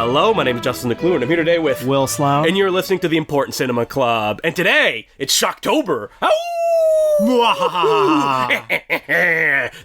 Hello, my name is Justin McClure, and I'm here today with Will Sloan. And you're listening to the Important Cinema Club. And today, it's Shocktober.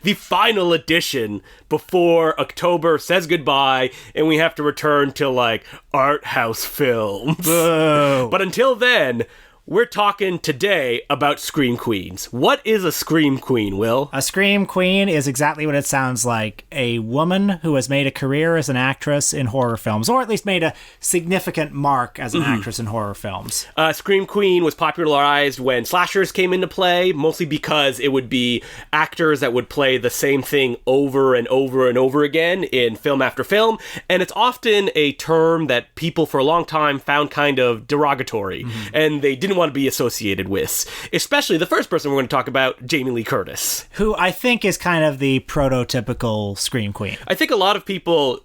The final edition before October says goodbye, and we have to return to, like, art house films. Boo. But until then, we're talking today about Scream Queens. What is a Scream Queen, Will? A Scream Queen is exactly what it sounds like. A woman who has made a career as an actress in horror films, or at least made a significant mark as an actress in horror films. Scream Queen was popularized when slashers came into play, mostly because it would be actors that would play the same thing over and over and over again in film after film, and it's often a term that people for a long time found kind of derogatory, and they didn't want to be associated with. Especially the first person we're going to talk about, Jamie Lee Curtis. Who I think is kind of the prototypical Scream Queen. I think a lot of people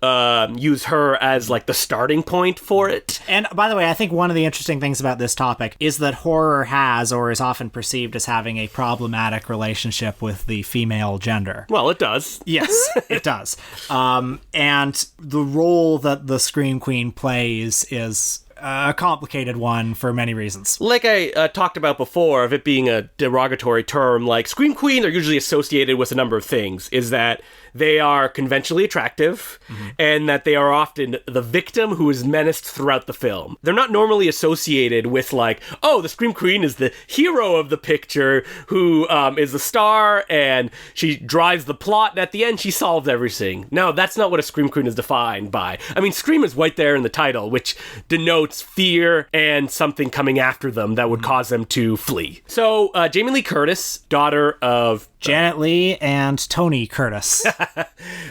use her as like the starting point for it. And by the way, I think one of the interesting things about this topic is that horror has, or is often perceived as having, a problematic relationship with the female gender. Well, it does. Yes, it does. And the role that the Scream Queen plays is a complicated one for many reasons. Like I talked about before, of it being a derogatory term, like Scream Queens are usually associated with a number of things. Is that they are conventionally attractive, and that they are often the victim who is menaced throughout the film. They're not normally associated with, like, oh, the Scream Queen is the hero of the picture who is the star, and she drives the plot, and at the end she solves everything. No, that's not what a Scream Queen is defined by. I mean, Scream is right there in the title, which denotes fear and something coming after them that would cause them to flee. So, Jamie Lee Curtis, daughter of Janet Leigh and Tony Curtis.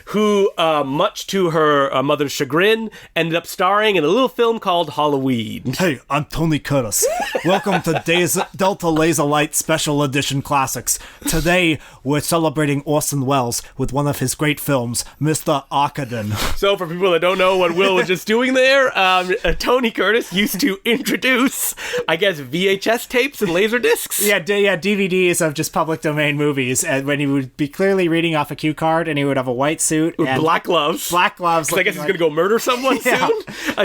who, much to her mother's chagrin, ended up starring in a little film called Halloween. Hey, I'm Tony Curtis. Welcome to Delta Laser Light Special Edition Classics. Today, we're celebrating Orson Welles with one of his great films, Mr. Arkadin. So, for people that don't know what Will was just doing there, Tony Curtis used to introduce, I guess, VHS tapes and laser discs. Yeah, DVDs of just public domain movies, and when he would be clearly reading off a cue card, and he would have a white suit with and black gloves. Black gloves. I guess he's gonna go murder someone soon.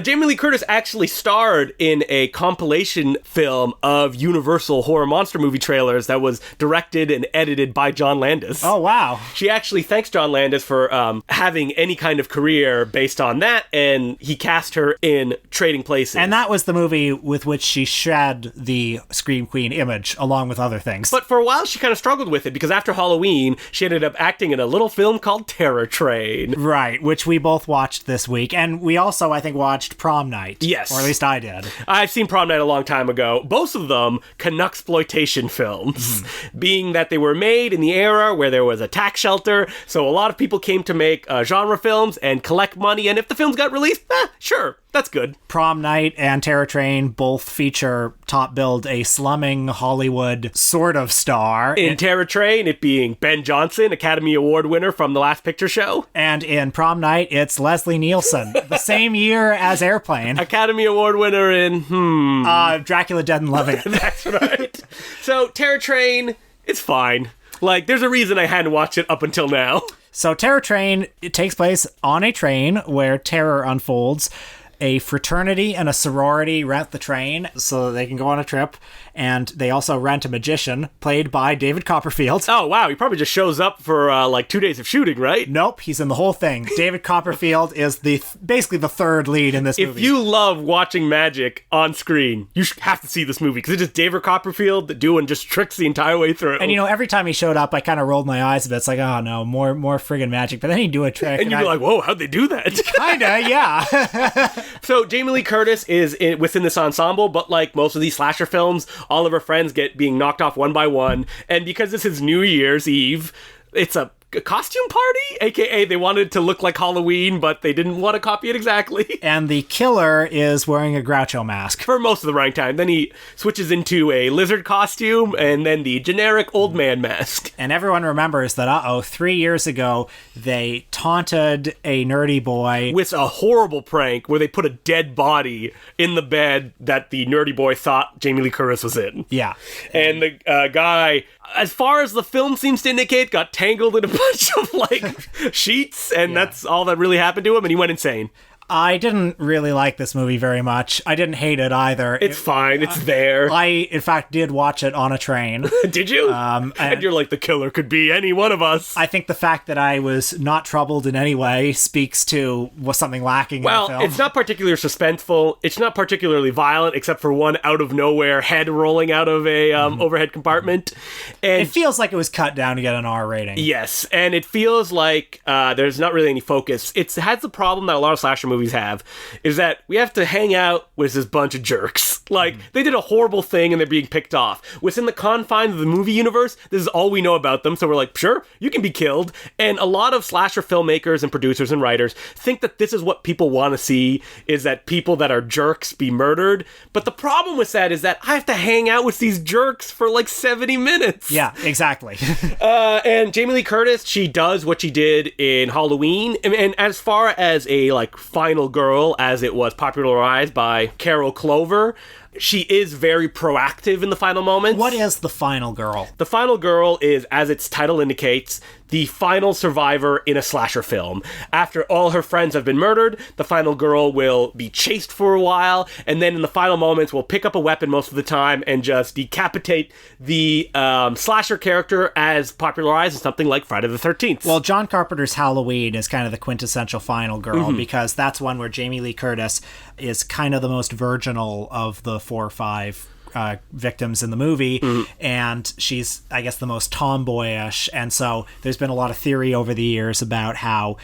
Jamie Lee Curtis actually starred in a compilation film of Universal horror monster movie trailers that was directed and edited by John Landis. Oh, wow. She actually thanks John Landis for having any kind of career based on that, and he cast her in Trading Places. And that was the movie with which she shed the Scream Queen image, along with other things. But for a while, she kind of struggled with it, because after Halloween, she ended up acting in a little film called Terror Train. Right, which we both watched this week. And we also, I think, watched Prom Night. Yes. Or at least I did. I've seen Prom Night a long time ago. Both of them Canucksploitation films, being that they were made in the era where there was a tax shelter, so a lot of people came to make genre films and collect money, and if the films got released, sure, that's good. Prom Night and Terror Train both feature top-billed a slumming Hollywood sort of star. In Terror Train, it being Ben Johnson, Academy Award winner from The Last Picture Show. And in Prom Night, it's Leslie Nielsen, the same year as Airplane. Academy Award winner in, Dracula Dead and Loving It. That's right. So, Terror Train, it's fine. Like, there's a reason I hadn't watched it up until now. So, Terror Train, it takes place on a train where terror unfolds. A fraternity and a sorority rent the train so that they can go on a trip, and they also rent a magician, played by David Copperfield. Oh, wow, he probably just shows up for, 2 days of shooting, right? Nope, he's in the whole thing. David Copperfield is basically the third lead in this movie. If you love watching magic on screen, you have to see this movie, because it's just David Copperfield doing just tricks the entire way through. And, every time he showed up, I kind of rolled my eyes a bit. It's like, oh, no, more friggin' magic. But then he'd do a trick. And you'd be like, whoa, how'd they do that? Kinda, yeah. So Jamie Lee Curtis is within this ensemble, but like most of these slasher films, all of her friends get being knocked off one by one. And because this is New Year's Eve, it's a costume party, aka they wanted it to look like Halloween, but they didn't want to copy it exactly. And the killer is wearing a Groucho mask for most of the running time. Then he switches into a lizard costume, and then the generic old man mask. And everyone remembers that 3 years ago they taunted a nerdy boy with a horrible prank where they put a dead body in the bed that the nerdy boy thought Jamie Lee Curtis was in. Yeah. And the guy, as far as the film seems to indicate, got tangled in a bunch of, sheets, and that's all that really happened to him, and he went insane. I didn't really like this movie very much. I didn't hate it either. It's fine. It's there. I, in fact, did watch it on a train. Did you? And you're like, the killer could be any one of us. I think the fact that I was not troubled in any way speaks to was something lacking in the film. Well, it's not particularly suspenseful. It's not particularly violent, except for one out-of-nowhere head rolling out of a overhead compartment. And it feels like it was cut down to get an R rating. Yes, and it feels like there's not really any focus. It has the problem that a lot of slasher movies have, is that we have to hang out with this bunch of jerks. Like, they did a horrible thing and they're being picked off. Within the confines of the movie universe, this is all we know about them, so we're like, sure, you can be killed. And a lot of slasher filmmakers and producers and writers think that this is what people want to see, is that people that are jerks be murdered. But the problem with that is that I have to hang out with these jerks for like 70 minutes. Yeah, exactly. And Jamie Lee Curtis, she does what she did in Halloween. And as far as a like final girl, as it was popularized by Carol Clover, she is very proactive in the final moments. What is the final girl? The final girl is, as its title indicates, the final survivor in a slasher film. After all her friends have been murdered, the final girl will be chased for a while, and then in the final moments will pick up a weapon most of the time and just decapitate the slasher character, as popularized in something like Friday the 13th. Well, John Carpenter's Halloween is kind of the quintessential final girl, because that's one where Jamie Lee Curtis is kind of the most virginal of the 4 or 5 victims in the movie, and she's, I guess, the most tomboyish, and so there's been a lot of theory over the years about how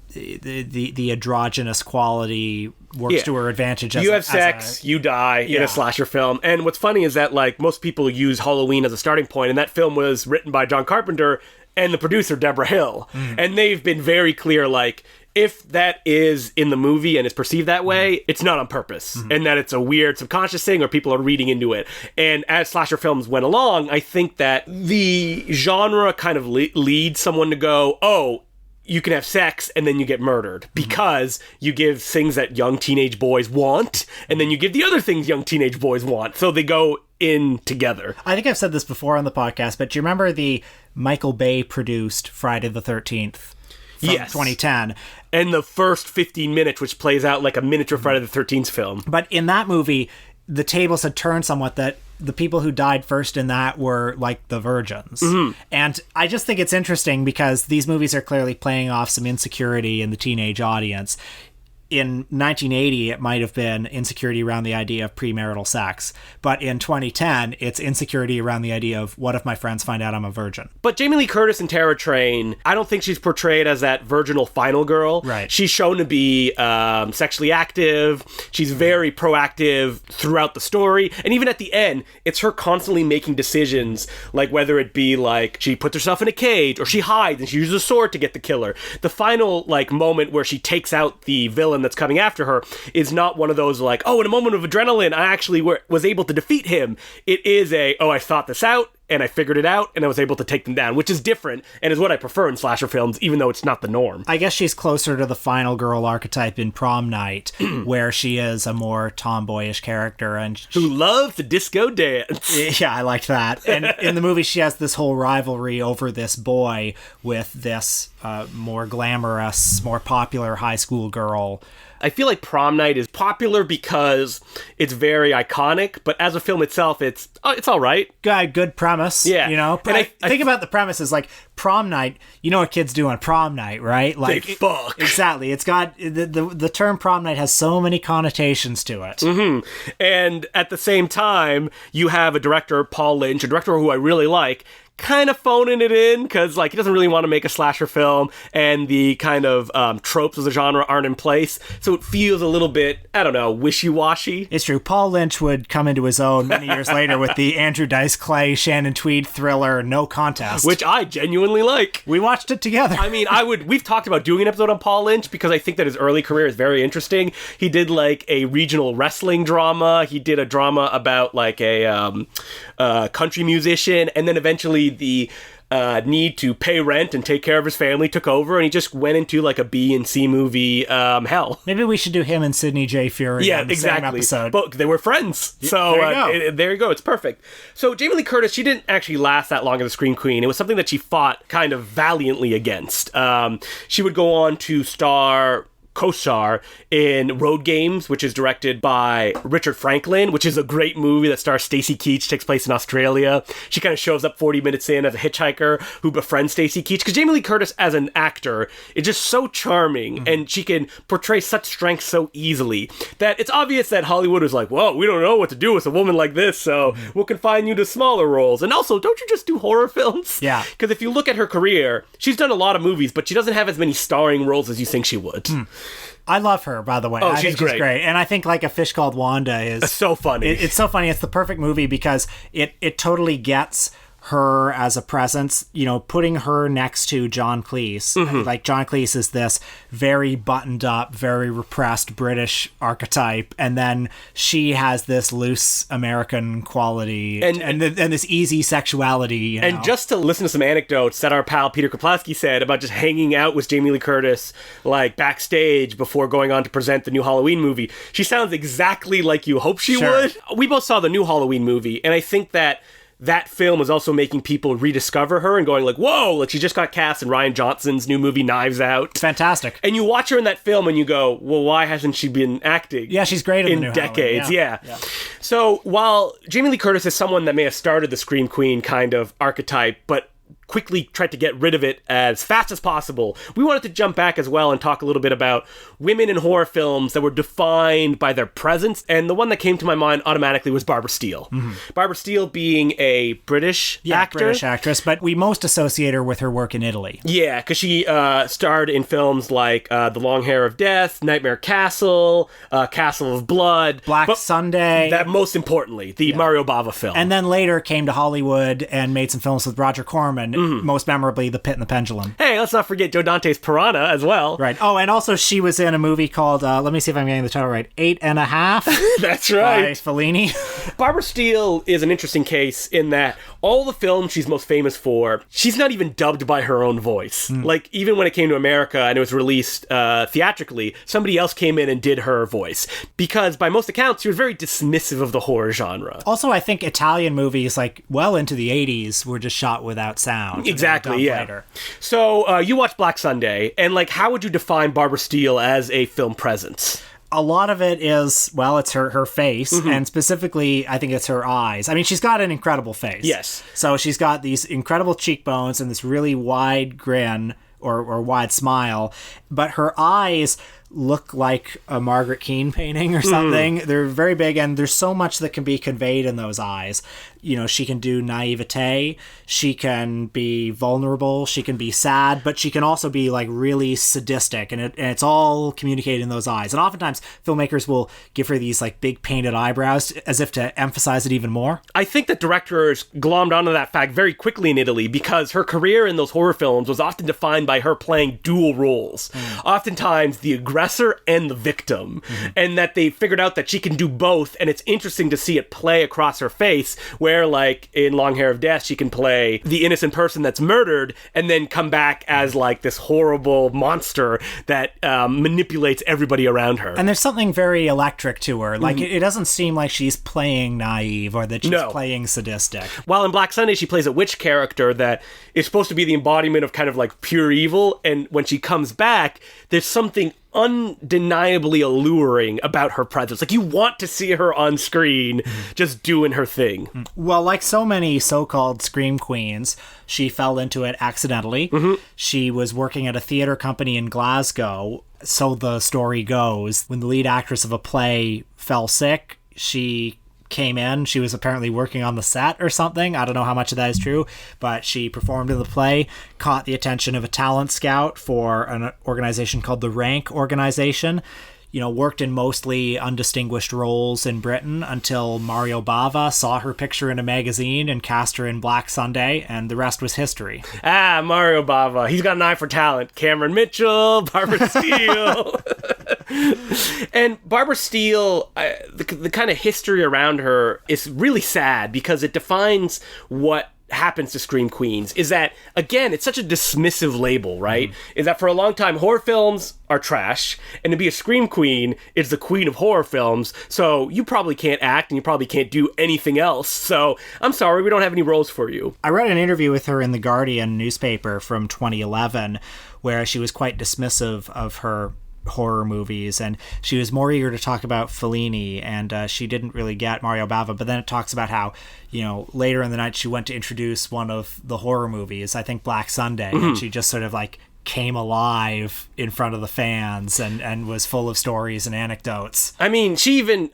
the androgynous quality works to her advantage. You have sex, you die in a slasher film. And what's funny is that, like, most people use Halloween as a starting point, and that film was written by John Carpenter and the producer Deborah Hill, and they've been very clear, like, if that is in the movie and is perceived that way, it's not on purpose. And that it's a weird subconscious thing or people are reading into it. And as slasher films went along, I think that the genre kind of leads someone to go, oh, you can have sex and then you get murdered, because you give things that young teenage boys want, and then you give the other things young teenage boys want. So they go in together. I think I've said this before on the podcast, but do you remember the Michael Bay produced Friday the 13th? From 2010. And the first 15 minutes, which plays out like a miniature Friday the 13th film. But in that movie, the tables had turned somewhat, that the people who died first in that were like the virgins. And I just think it's interesting because these movies are clearly playing off some insecurity in the teenage audience. In 1980, it might have been insecurity around the idea of premarital sex. But in 2010, it's insecurity around the idea of, what if my friends find out I'm a virgin? But Jamie Lee Curtis in Terror Train, I don't think she's portrayed as that virginal final girl. Right. She's shown to be sexually active. She's very proactive throughout the story. And even at the end, it's her constantly making decisions, like whether it be like she puts herself in a cage or she hides and she uses a sword to get the killer. The final like moment where she takes out the villain that's coming after her is not one of those like, oh, in a moment of adrenaline, I actually was able to defeat him. It is I thought this out and I figured it out and I was able to take them down, which is different and is what I prefer in slasher films, even though it's not the norm. I guess she's closer to the final girl archetype in Prom Night, where she is a more tomboyish character and who loves to disco dance. Yeah, I liked that. And in the movie, she has this whole rivalry over this boy with this more glamorous, more popular high school girl. I feel like Prom Night is popular because it's very iconic, but as a film itself, it's all right. Good premise, yeah. You know? But I think about the premise as like Prom Night. You know what kids do on Prom Night, right? Like they fuck. Exactly. It's got the term Prom Night has so many connotations to it. And at the same time, you have a director, Paul Lynch, a director who I really like, kind of phoning it in because like he doesn't really want to make a slasher film and the kind of tropes of the genre aren't in place, so it feels a little bit, I don't know, wishy-washy. It's true. Paul Lynch would come into his own many years later with the Andrew Dice Clay, Shannon Tweed thriller No Contest, which I genuinely like. We watched it together. I mean, we've talked about doing an episode on Paul Lynch because I think that his early career is very interesting. He did like a regional wrestling drama. He did a drama about like a country musician, and then eventually the need to pay rent and take care of his family took over, and he just went into like a B and C movie hell. Maybe we should do him and Sidney J. Fury on the same episode. But they were friends, so there you go. It's perfect. So Jamie Lee Curtis, she didn't actually last that long as a Scream Queen. It was something that she fought kind of valiantly against. She would go on to star co-star in Road Games, which is directed by Richard Franklin, which is a great movie that stars Stacy Keach, takes place in Australia. She kind of shows up 40 minutes in as a hitchhiker who befriends Stacy Keach, because Jamie Lee Curtis as an actor is just so charming, and she can portray such strength so easily that it's obvious that Hollywood is like, well, we don't know what to do with a woman like this, so we'll confine you to smaller roles. And also, don't you just do horror films? Yeah. Because if you look at her career, she's done a lot of movies, but she doesn't have as many starring roles as you think she would. I love her, by the way. Oh, I she's think great. And I think like A Fish Called Wanda is so funny. It's so funny. It's the perfect movie because it totally gets her as a presence, you know, putting her next to John Cleese. Like, John Cleese is this very buttoned up, very repressed British archetype, and then she has this loose American quality and this easy sexuality, you know? And just to listen to some anecdotes that our pal Peter Kaplowski said about just hanging out with Jamie Lee Curtis, like, backstage before going on to present the new Halloween movie, she sounds exactly like you hope she would. We both saw the new Halloween movie, and I think that film is also making people rediscover her and going like, whoa, like she just got cast in Rian Johnson's new movie Knives Out. It's fantastic. And you watch her in that film and you go, well, why hasn't she been acting? Yeah, she's great in the new decades. Yeah. So while Jamie Lee Curtis is someone that may have started the Scream Queen kind of archetype, but quickly tried to get rid of it as fast as possible, we wanted to jump back as well and talk a little bit about women in horror films that were defined by their presence, and the one that came to my mind automatically was Barbara Steele. Barbara Steele being a British actor. British actress, but we most associate her with her work in Italy. Yeah, because she starred in films like The Long Hair of Death, Nightmare Castle, Castle of Blood, Black Sunday. That most importantly, the Mario Bava film. And then later came to Hollywood and made some films with Roger Corman, most memorably The Pit and the Pendulum. Hey, let's not forget Joe Dante's Piranha as well. Right. Oh, and also she was in a movie called, let me see if I'm getting the title right, 8.5. That's right. By Fellini. Barbara Steele is an interesting case in that all the films she's most famous for, she's not even dubbed by her own voice. Like, even when it came to America and it was released theatrically, somebody else came in and did her voice. Because by most accounts, she was very dismissive of the horror genre. Also, I think Italian movies, like, well into the 80s, were just shot without sound. Exactly, yeah. Later. So, you watched Black Sunday, and, like, how would you define Barbara Steele as a film presence? A lot of it is, well, it's her face, and specifically, I think it's her eyes. I mean, she's got an incredible face. Yes. So she's got these incredible cheekbones and this really wide grin, or wide smile, but her eyes look like a Margaret Keane painting or something. They're very big, and there's so much that can be conveyed in those eyes. You know, she can do naivete, she can be vulnerable, she can be sad, but she can also be like really sadistic, and it's all communicated in those eyes. And oftentimes filmmakers will give her these like big painted eyebrows as if to emphasize it even more. I think that directors glommed onto that fact very quickly in Italy, because her career in those horror films was often defined by her playing dual roles. Oftentimes the aggressor and the victim, and that they figured out that she can do both, and it's interesting to see it play across her face, where like in Long Hair of Death she can play the innocent person that's murdered and then come back as like this horrible monster that manipulates everybody around her. And there's something very electric to her. Like it doesn't seem like she's playing naive or that she's playing sadistic. While in Black Sunday she plays a witch character that is supposed to be the embodiment of kind of like pure evil, and when she comes back there's something undeniably alluring about her presence. Like, you want to see her on screen just doing her thing. Well, like so many so-called scream queens, she fell into it accidentally. She was working at a theater company in Glasgow, so the story goes. When the lead actress of a play fell sick, she came in. She was apparently working on the set or something. I don't know how much of that is true, but she performed in the play, caught the attention of a talent scout for an organization called the Rank Organization. You know, worked in mostly undistinguished roles in Britain until Mario Bava saw her picture in a magazine and cast her in Black Sunday, and the rest was history. Mario Bava. He's got an eye for talent. Cameron Mitchell, Barbara Steele. And Barbara Steele, the kind of history around her is really sad, because it defines what happens to scream queens. Is that, again, it's such a dismissive label, right? Is that for a long time horror films are trash, and to be a scream queen is the queen of horror films, so you probably can't act and you probably can't do anything else, so I'm sorry, we don't have any roles for you. I read an interview with her in the Guardian newspaper from 2011 where she was quite dismissive of her horror movies, and she was more eager to talk about Fellini, and she didn't really get Mario Bava. But then it talks about how, later in the night she went to introduce one of the horror movies, I think Black Sunday, and she just sort of like came alive in front of the fans and was full of stories and anecdotes. I mean, she even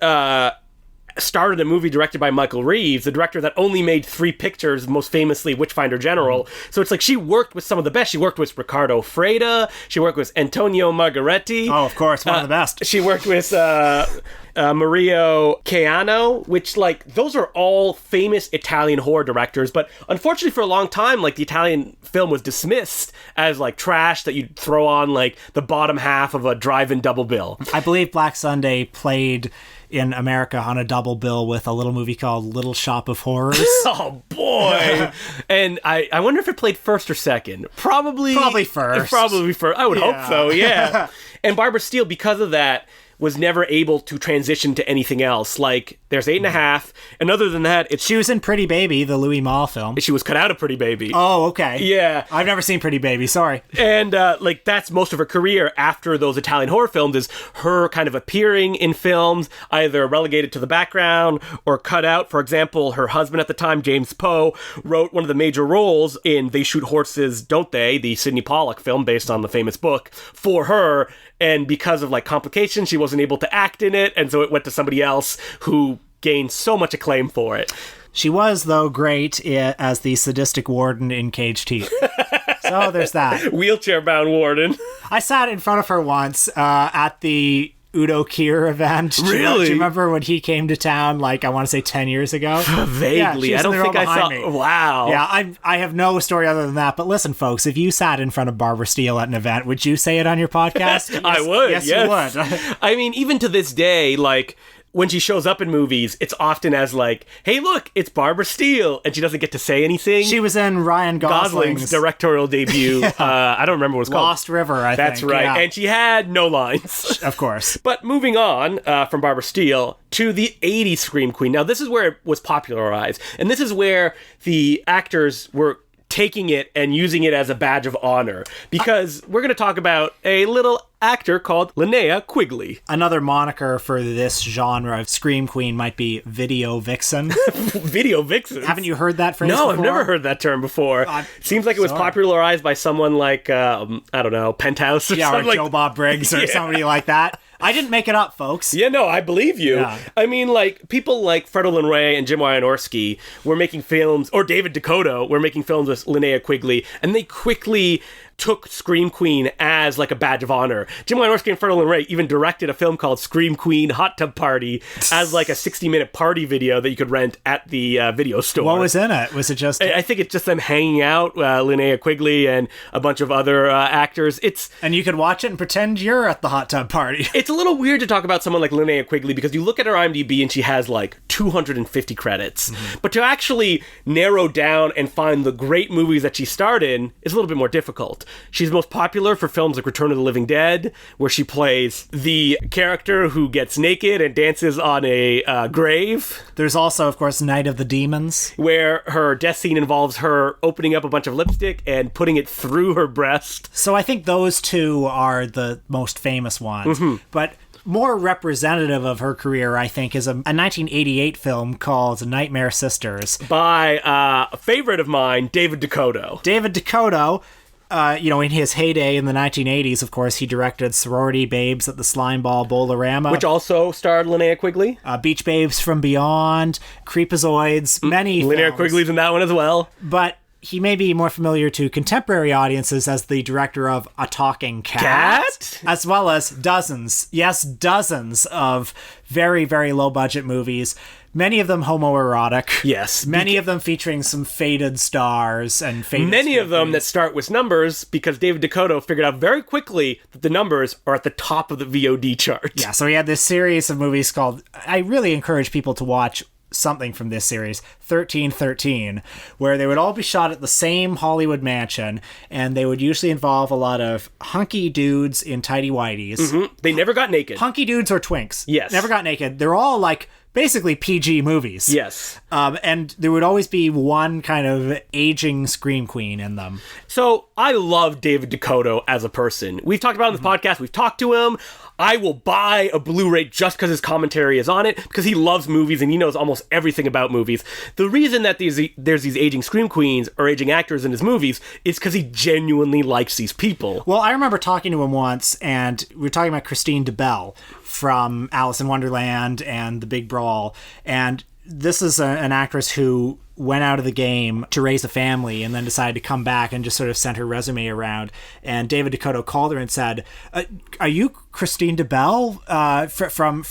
started a movie directed by Michael Reeves, the director that only made 3 pictures, most famously Witchfinder General. So it's like she worked with some of the best. She worked with Riccardo Freda. She worked with Antonio Margheriti. Oh, of course, one of the best. She worked with Mario Caiano, which, like, those are all famous Italian horror directors. But unfortunately, for a long time, like, the Italian film was dismissed as, like, trash that you'd throw on, like, the bottom half of a drive-in double bill. I believe Black Sunday played in America on a double bill with a little movie called Little Shop of Horrors. Oh, boy. And I wonder if it played first or second. Probably first. Probably first. I would hope so, yeah. And Barbara Steele, because of that, was never able to transition to anything else. Like, there's 8.5, and other than that, She was in Pretty Baby, the Louis Malle film. She was cut out of Pretty Baby. Oh, okay. Yeah. I've never seen Pretty Baby, sorry. And, like, that's most of her career after those Italian horror films, is her kind of appearing in films, either relegated to the background or cut out. For example, her husband at the time, James Poe, wrote one of the major roles in They Shoot Horses, Don't They?, the Sidney Pollack film based on the famous book, for her. And because of, like, complications, she wasn't able to act in it, and so it went to somebody else who gained so much acclaim for it. She was, though, great as the sadistic warden in Caged Heat. So there's that. Wheelchair-bound warden. I sat in front of her once at the Udo Kier event. Really? Do you remember when he came to town, like, I want to say 10 years ago? Vaguely. Yeah, I don't think I saw... me. Wow. Yeah, I have no story other than that. But listen, folks, if you sat in front of Barbara Steele at an event, would you say it on your podcast? Yes, I would, yes. You would. I mean, even to this day, like, when she shows up in movies, it's often as like, hey, look, it's Barbara Steele, and she doesn't get to say anything. She was in Ryan Gosling's directorial debut. Yeah. I don't remember what it's called. Lost River, I think. That's right. Yeah. And she had no lines. Of course. But moving on from Barbara Steele to the 80s Scream Queen. Now, this is where it was popularized, and this is where the actors were taking it and using it as a badge of honor, because we're going to talk about a little actor called Linnea Quigley. Another moniker for this genre of Scream Queen might be Video Vixen. Video Vixen? Haven't you heard that phrase before? I've never heard that term before. Seems like it was popularized by someone like, I don't know, Penthouse or something. Or Joe Bob Briggs or somebody like that. I didn't make it up, folks. Yeah, no, I believe you. Yeah. I mean, like, people like Fredo Lynn Ray and Jim Wynorski were making films, or David Dakota were making films with Linnea Quigley, and they quickly took Scream Queen as like a badge of honor. Jim Wynorski and Fredo Lynn Ray even directed a film called Scream Queen Hot Tub Party as like a 60-minute party video that you could rent at the video store. What was in it? Was it just... I think it's just them hanging out, Linnea Quigley and a bunch of other actors. And you could watch it and pretend you're at the hot tub party. It's a little weird to talk about someone like Linnea Quigley because you look at her IMDb and she has like 250 credits. Mm-hmm. But to actually narrow down and find the great movies that she starred in is a little bit more difficult. She's most popular for films like Return of the Living Dead, where she plays the character who gets naked and dances on a grave. There's also, of course, Night of the Demons, where her death scene involves her opening up a bunch of lipstick and putting it through her breast. So I think those two are the most famous ones. Mm-hmm. But more representative of her career, I think, is a 1988 film called Nightmare Sisters. By a favorite of mine, David Dakota. David Dakota... in his heyday in the 1980s, of course, he directed Sorority Babes at the Slimeball Bowl-orama. Which also starred Linnea Quigley. Beach Babes from Beyond, Creepazoids, many Linnea films. Quigley's in that one as well. But he may be more familiar to contemporary audiences as the director of A Talking Cat? As well as dozens of very, very low-budget movies. Many of them homoerotic. Yes. Many of them featuring some faded stars and faded... Many of them that start with numbers because David Dakota figured out very quickly that the numbers are at the top of the VOD chart. Yeah, so he had this series of movies called... I really encourage people to watch something from this series, 1313, where they would all be shot at the same Hollywood mansion, and they would usually involve a lot of hunky dudes in tighty whities. Mm-hmm. They never got naked. Hunky dudes or twinks. Yes. Never got naked. They're all like basically PG movies. Yes. And there would always be one kind of aging scream queen in them. So I love David Dakota as a person. We've talked about him in this podcast. We've talked to him. I will buy a Blu-ray just because his commentary is on it, because he loves movies and he knows almost everything about movies. The reason that there's these aging scream queens or aging actors in his movies is because he genuinely likes these people. Well, I remember talking to him once, and we were talking about Christine DeBelle from Alice in Wonderland and The Big Brawl, and this is an actress who went out of the game to raise a family and then decided to come back and just sort of sent her resume around. And David Dakota called her and said, are you Christine DeBelle from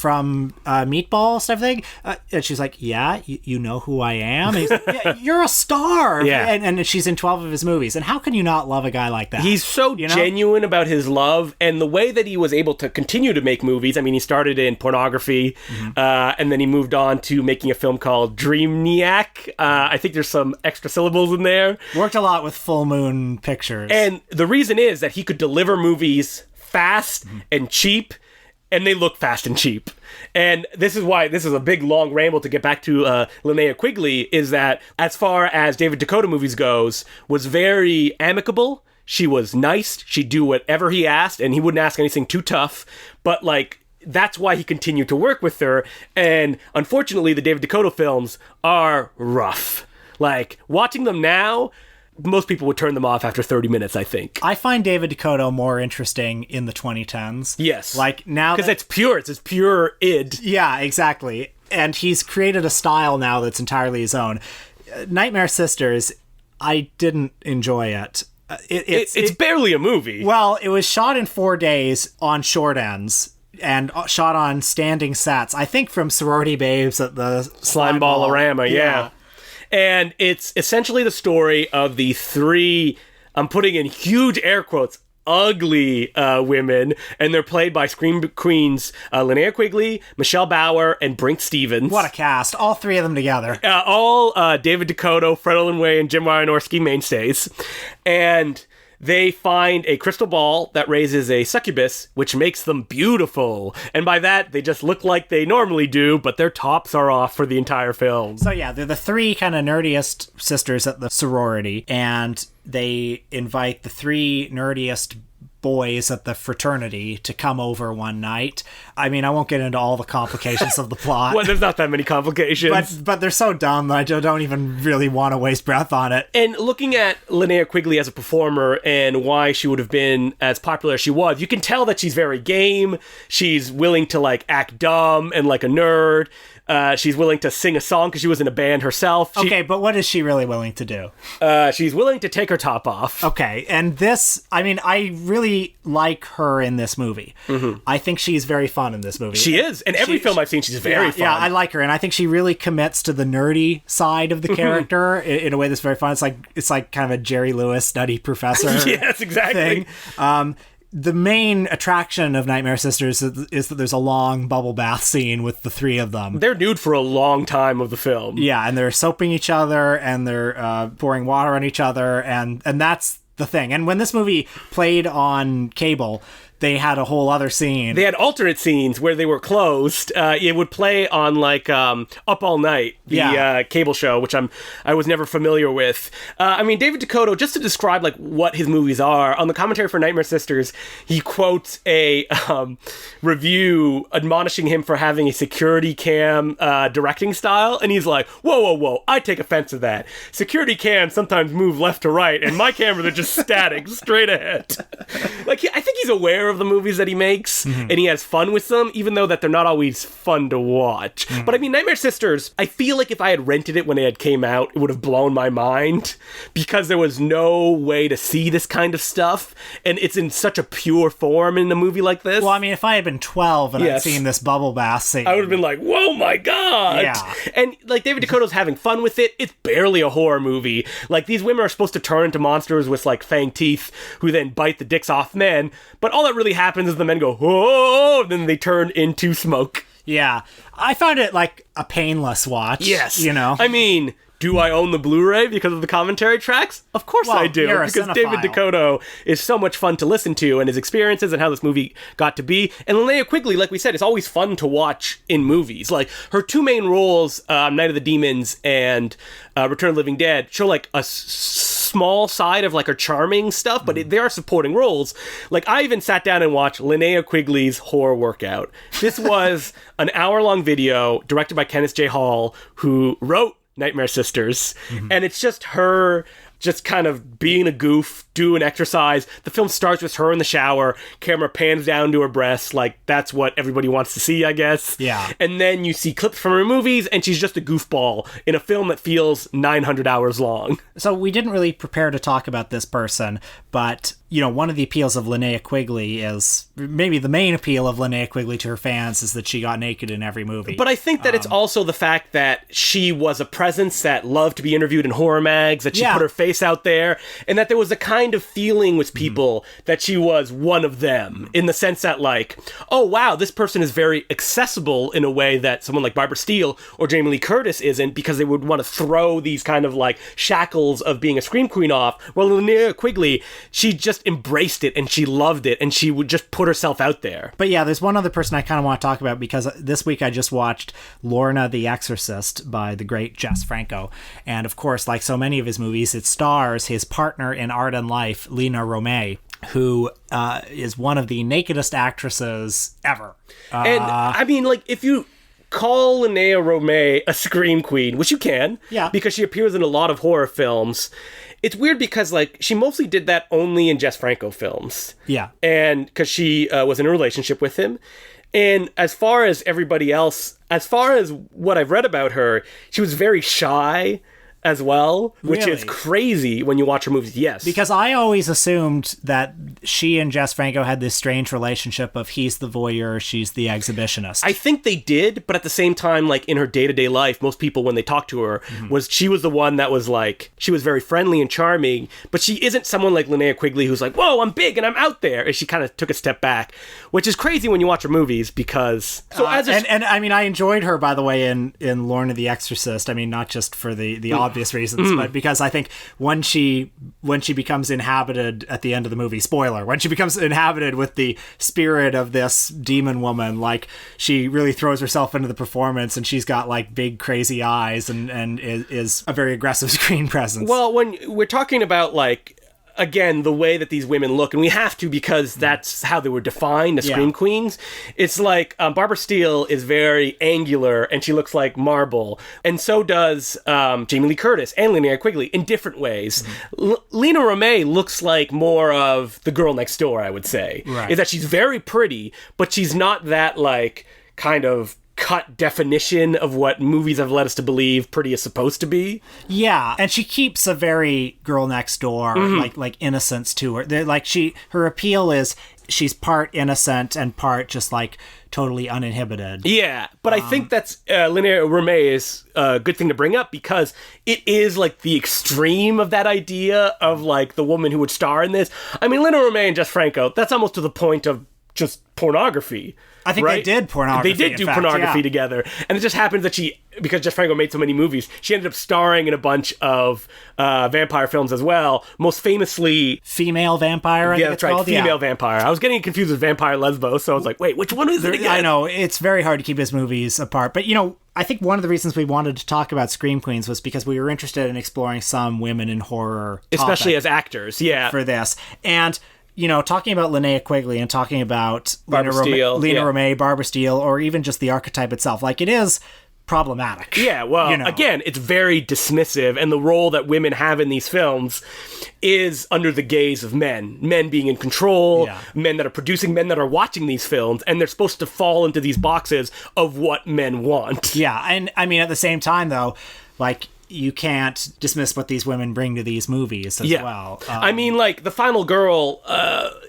Meatballs and everything? And she's like, yeah, you know who I am? And he's like, yeah, you're a star. Yeah. And she's in 12 of his movies. And how can you not love a guy like that? He's so genuine about his love, and the way that he was able to continue to make movies. I mean, he started in pornography, and then he moved on to making a film called Dreamniac. I think there's some extra syllables in there. Worked a lot with Full Moon Pictures. And the reason is that he could deliver movies fast and cheap, and they look fast and cheap. And this is why this is a big, long ramble to get back to Linnea Quigley, is that as far as David Dakota movies goes, was very amicable. She was nice. She'd do whatever he asked, and he wouldn't ask anything too tough. But, like, that's why he continued to work with her. And unfortunately, the David Dakota films are rough. Like, watching them now, most people would turn them off after 30 minutes, I think. I find David Dakota more interesting in the 2010s. Yes. Like, now because it's pure. It's his pure id. Yeah, exactly. And he's created a style now that's entirely his own. Nightmare Sisters, I didn't enjoy it. It's barely a movie. Well, it was shot in 4 days on short ends and shot on standing sets. I think from Sorority Babes at the Slimeball-orama, yeah. And it's essentially the story of the three, I'm putting in huge air quotes, ugly women, and they're played by Scream Queens Linnea Quigley, Michelle Bauer, and Brink Stevens. What a cast. All three of them together. All David Dakota, Fred Olen Way, and Jim Wynorski mainstays. And they find a crystal ball that raises a succubus, which makes them beautiful. And by that, they just look like they normally do, but their tops are off for the entire film. So yeah, they're the three kind of nerdiest sisters at the sorority, and they invite the three nerdiest boys at the fraternity to come over one night. I mean, I won't get into all the complications of the plot. Well, there's not that many complications. But they're so dumb that I don't even really want to waste breath on it. And looking at Linnea Quigley as a performer and why she would have been as popular as she was, you can tell that she's very game. She's willing to, like, act dumb and like a nerd. She's willing to sing a song because she was in a band herself. Okay, but what is she really willing to do? She's willing to take her top off. Okay, and this, I mean, I really like her in this movie. Mm-hmm. I think she's very fun in this movie. She is. In every film I've seen, she's very fun. Yeah, I like her, and I think she really commits to the nerdy side of the character in a way that's very fun. It's like kind of a Jerry Lewis nutty professor. Yes, exactly. Thing. The main attraction of Nightmare Sisters is that there's a long bubble bath scene with the three of them. They're nude for a long time of the film. Yeah, and they're soaping each other, and they're pouring water on each other, and that's the thing. And when this movie played on cable, they had a whole other scene. They had alternate scenes where they were closed. It would play on like Up All Night, the cable show, which I was never familiar with. I mean, David Dakota, just to describe like what his movies are, on the commentary for Nightmare Sisters, he quotes a review admonishing him for having a security cam directing style, and he's like, whoa, I take offense to that. Security cams sometimes move left to right, and my cameras are just static, straight ahead. Like, I think he's aware of the movies that he makes, and he has fun with them, even though that they're not always fun to watch. But I mean, Nightmare Sisters, I feel like if I had rented it when it had came out, it would have blown my mind, because there was no way to see this kind of stuff, and it's in such a pure form in a movie like this. Well, I mean, if I had been 12 and I'd seen this bubble bath scene, I would have been like, whoa, my God! Yeah. And like, David Dakota's having fun with it. It's barely a horror movie. Like, these women are supposed to turn into monsters with like fang teeth, who then bite the dicks off men, but all that really happens is the men go, whoa, and then they turn into smoke. Yeah. I found it like a painless watch. Yes. You know? I mean, Do I own the Blu-ray because of the commentary tracks? Of course I do, you're a because cinephile. David Dakota is so much fun to listen to, and his experiences and how this movie got to be. And Linnea Quigley, like we said, is always fun to watch in movies. Like, her two main roles, Night of the Demons and Return of the Living Dead, show like a small side of like her charming stuff, but they are supporting roles. Like, I even sat down and watched Linnea Quigley's horror workout. This was an hour-long video directed by Kenneth J. Hall, who wrote Nightmare Sisters, and it's just her just kind of being a goof, doing exercise. The film starts with her in the shower, camera pans down to her breasts, like that's what everybody wants to see, I guess. Yeah. And then you see clips from her movies, and she's just a goofball in a film that feels 900 hours long. So we didn't really prepare to talk about this person, but, you know, one of the appeals of Linnea Quigley is, maybe the main appeal of Linnea Quigley to her fans is that she got naked in every movie. But I think that it's also the fact that she was a presence that loved to be interviewed in horror mags, that she put her face out there, and that there was a kind of feeling with people that she was one of them, in the sense that, like, oh wow, this person is very accessible in a way that someone like Barbara Steele or Jamie Lee Curtis isn't, because they would want to throw these kind of like shackles of being a scream queen off. Well, Linnea Quigley, she just embraced it and she loved it, and she would just put herself out there. But yeah, there's one other person I kind of want to talk about, because this week I just watched Lorna the Exorcist by the great Jess Franco, and of course, like so many of his movies, it stars his partner in Art and Life, Lina Romay, who is one of the nakedest actresses ever. And I mean, like, if you call Linnea Romay a scream queen, which you can, because she appears in a lot of horror films, it's weird because, like, she mostly did that only in Jess Franco films. Yeah. And because she was in a relationship with him. And as far as everybody else, as far as what I've read about her, she was very shy as well, which is crazy when you watch her movies. Yes, because I always assumed that she and Jess Franco had this strange relationship of he's the voyeur, she's the exhibitionist. I think they did, but at the same time, like, in her day-to-day life, most people, when they talked to her, she was the one that was like, she was very friendly and charming, but she isn't someone like Linnea Quigley who's like, whoa, I'm big and I'm out there, and she kind of took a step back, which is crazy when you watch her movies, because and I mean, I enjoyed her, by the way, in Lorna the Exorcist. I mean, not just for the obvious reasons, but because I think when she becomes inhabited at the end of the movie, spoiler, when she becomes inhabited with the spirit of this demon woman, like, she really throws herself into the performance, and she's got like big crazy eyes and is a very aggressive screen presence. Well, when we're talking about, like, again, the way that these women look, and we have to because that's how they were defined as scream queens. It's like Barbara Steele is very angular and she looks like marble, and so does Jamie Lee Curtis and Linnea Quigley in different ways. Lina Romay looks like more of the girl next door, I would say. Is that she's very pretty, but she's not that, like, kind of cut definition of what movies have led us to believe pretty is supposed to be. Yeah, and she keeps a very girl next door, like innocence to her. Like, her appeal is she's part innocent and part just like totally uninhibited. Yeah, but I think that's Linnea Romay is a good thing to bring up, because it is like the extreme of that idea of like the woman who would star in this. I mean, Linnea Romay and Jess Franco, that's almost to the point of just pornography. I think they did pornography. They did do pornography together. And it just happens that because Jess Franco made so many movies, she ended up starring in a bunch of vampire films as well. Most famously... Female Vampire, I think it's called. Female Vampire. I was getting confused with Vampire Lesbos, so I was like, wait, which one is it again? I know, it's very hard to keep his movies apart. But, you know, I think one of the reasons we wanted to talk about Scream Queens was because we were interested in exploring some women in horror. Especially as actors, for this. And... you know, talking about Linnea Quigley and talking about Lina Romay, Barbara Steele, or even just the archetype itself, like, it is problematic. Yeah, well, again, it's very dismissive, and the role that women have in these films is under the gaze of men being in control, men that are producing, men that are watching these films, and they're supposed to fall into these boxes of what men want. Yeah, and I mean, at the same time, though, like, you can't dismiss what these women bring to these movies as well. I mean, like, The Final Girl,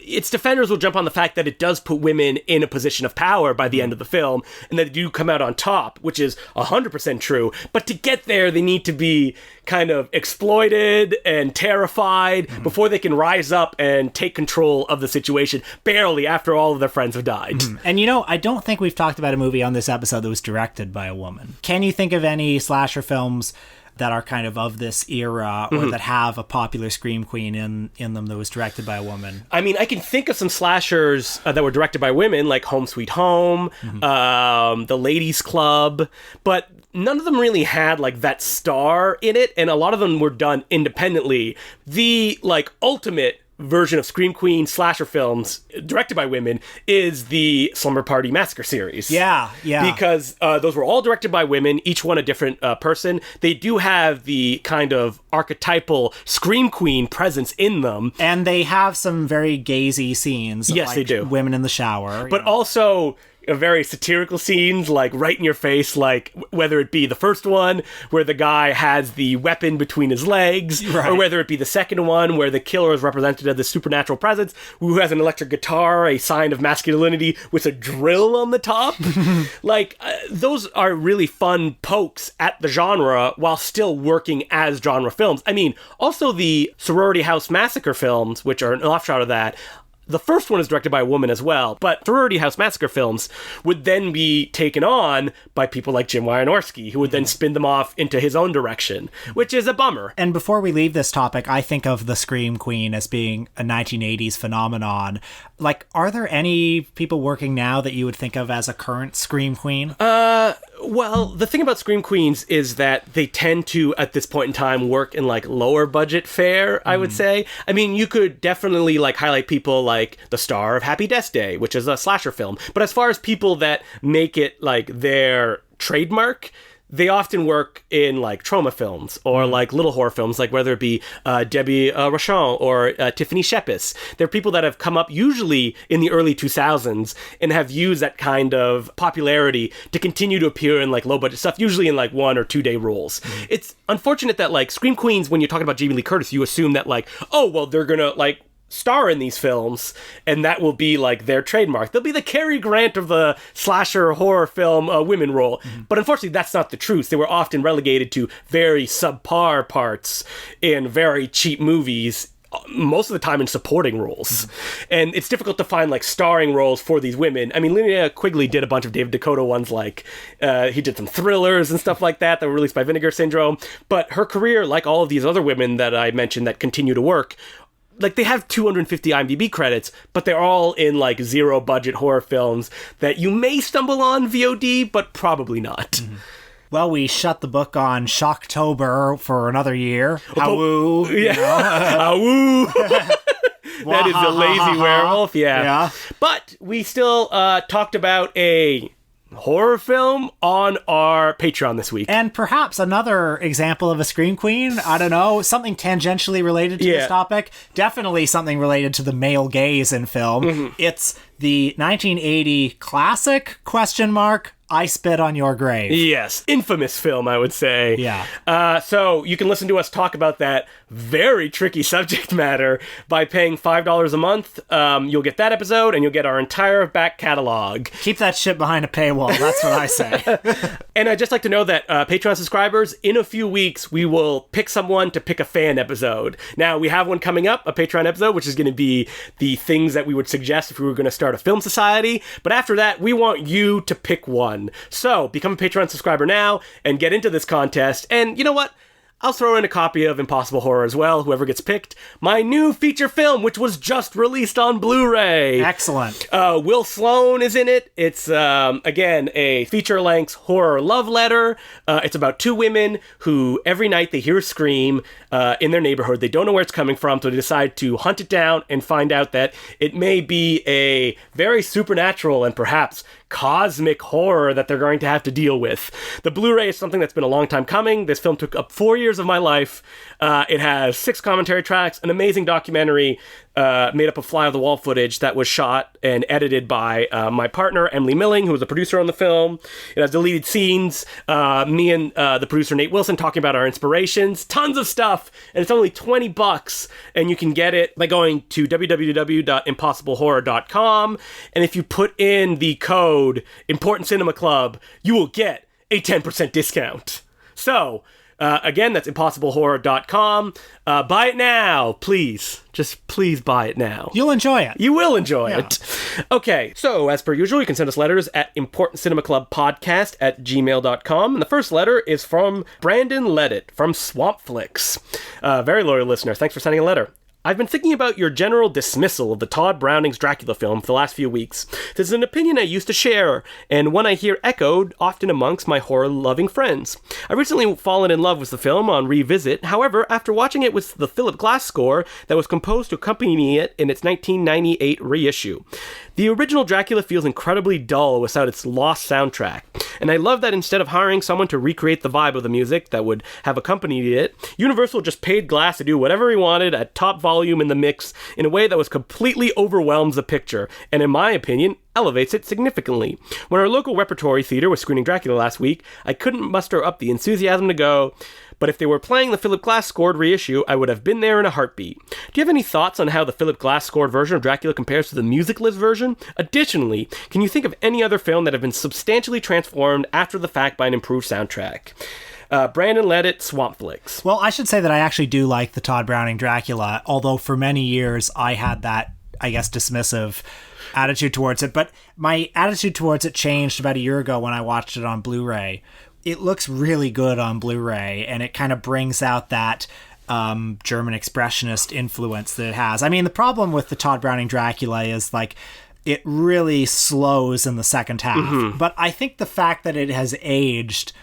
its defenders will jump on the fact that it does put women in a position of power by the end of the film, and that they do come out on top, which is 100% true. But to get there, they need to be kind of exploited and terrified before they can rise up and take control of the situation, barely after all of their friends have died. And, you know, I don't think we've talked about a movie on this episode that was directed by a woman. Can you think of any slasher films that are kind of this era, or that have a popular scream queen in them that was directed by a woman? I mean, I can think of some slashers that were directed by women, like Home Sweet Home, The Ladies Club, but none of them really had like that star in it, and a lot of them were done independently. The like ultimate version of Scream Queen slasher films directed by women is the Slumber Party Massacre series. Yeah. Because those were all directed by women, each one a different person. They do have the kind of archetypal Scream Queen presence in them. And they have some very gazy scenes. Yes, like they do. Women in the shower. But also very satirical scenes, like right in your face, like whether it be the first one where the guy has the weapon between his legs, or whether it be the second one where the killer is represented as the supernatural presence who has an electric guitar, a sign of masculinity with a drill on the top. Those are really fun pokes at the genre while still working as genre films. I mean, also the Sorority House Massacre films, which are an offshoot of that. The first one is directed by a woman as well, but Sorority House Massacre films would then be taken on by people like Jim Wynorski, who would then spin them off into his own direction, which is a bummer. And before we leave this topic, I think of the Scream Queen as being a 1980s phenomenon. Like, are there any people working now that you would think of as a current Scream Queen? Well, the thing about Scream Queens is that they tend to, at this point in time, work in, like, lower budget fare, I would say. I mean, you could definitely, like, highlight people like the star of Happy Death Day, which is a slasher film. But as far as people that make it, like, their trademark, they often work in, like, trauma films or, like, little horror films, like whether it be Debbie Rochon or Tiffany Shepis. They're people that have come up usually in the early 2000s and have used that kind of popularity to continue to appear in, like, low-budget stuff, usually in, like, 1 or 2 day roles. It's unfortunate that, like, Scream Queens, when you're talking about Jamie Lee Curtis, you assume that, like, oh, well, they're gonna, like, star in these films, and that will be like their trademark. They'll be the Cary Grant of the slasher horror film women role. But unfortunately, that's not the truth. They were often relegated to very subpar parts in very cheap movies, most of the time in supporting roles. And it's difficult to find like starring roles for these women. I mean, Linnea Quigley did a bunch of David Dakota ones, like he did some thrillers and stuff like that were released by Vinegar Syndrome. But her career, like all of these other women that I mentioned that continue to work, like, they have 250 IMDb credits, but they're all in, like, zero-budget horror films that you may stumble on VOD, but probably not. Well, we shut the book on Shocktober for another year. Howoo. Howoo. That is the lazy werewolf, yeah. But we still talked about a horror film on our Patreon this week. And perhaps another example of a Scream Queen. I don't know, something tangentially related to this topic. Definitely something related to the male gaze in film. It's the 1980 classic, I Spit on Your Grave. Yes, infamous film, I would say. Yeah. So you can listen to us talk about that very tricky subject matter by paying $5 a month. You'll get that episode, and you'll get our entire back catalog. Keep that shit behind a paywall, that's what I say. And I'd just like to know that Patreon subscribers, in a few weeks, we will pick someone to pick a fan episode. Now, we have one coming up, a Patreon episode, which is going to be the things that we would suggest if we were going to start a film society. But after that, we want you to pick one. So, become a Patreon subscriber now and get into this contest. And you know what? I'll throw in a copy of Impossible Horror as well, whoever gets picked. My new feature film, which was just released on Blu-ray. Excellent. Will Sloan is in it. It's, again, a feature-length horror love letter. It's about two women who, every night they hear a scream in their neighborhood. They don't know where it's coming from, so they decide to hunt it down and find out that it may be a very supernatural and perhaps cosmic horror that they're going to have to deal with. The Blu-ray is something that's been a long time coming. This film took up 4 years of my life. It has 6 commentary tracks, an amazing documentary made up of fly-on-the-wall footage that was shot and edited by my partner, Emily Milling, who was a producer on the film. It has deleted scenes, me and the producer, Nate Wilson, talking about our inspirations, tons of stuff, and it's only $20, and you can get it by going to www.impossiblehorror.com, and if you put in the code Important Cinema Club, you will get a 10% discount. So, Again, that's impossiblehorror.com. Buy it now, please. Just please buy it now. You'll enjoy it. You will enjoy it. Okay, so as per usual, you can send us letters at importantcinemaclubpodcast@gmail.com. And the first letter is from Brandon Leddit from Swampflix. Very loyal listener. Thanks for sending a letter. I've been thinking about your general dismissal of the Todd Browning's Dracula film for the last few weeks. This is an opinion I used to share, and one I hear echoed often amongst my horror-loving friends. I've recently fallen in love with the film on revisit. However, after watching it with the Philip Glass score that was composed to accompany it in its 1998 reissue, the original Dracula feels incredibly dull without its lost soundtrack. And I love that instead of hiring someone to recreate the vibe of the music that would have accompanied it, Universal just paid Glass to do whatever he wanted at top volume in the mix in a way that was completely overwhelms the picture, and in my opinion, elevates it significantly. When our local repertory theater was screening Dracula last week, I couldn't muster up the enthusiasm to go, but if they were playing the Philip Glass scored reissue, I would have been there in a heartbeat. Do you have any thoughts on how the Philip Glass scored version of Dracula compares to the musicless version? Additionally, can you think of any other film that have been substantially transformed after the fact by an improved soundtrack? Brandon Leddit, Swampflix. Well, I should say that I actually do like the Todd Browning Dracula, although for many years I had that, I guess, dismissive attitude towards it. But my attitude towards it changed about a year ago when I watched it on Blu-ray. It looks really good on Blu-ray, and it kind of brings out that German expressionist influence that it has. I mean, the problem with the Todd Browning Dracula is, like, it really slows in the second half. Mm-hmm. But I think the fact that it has aged,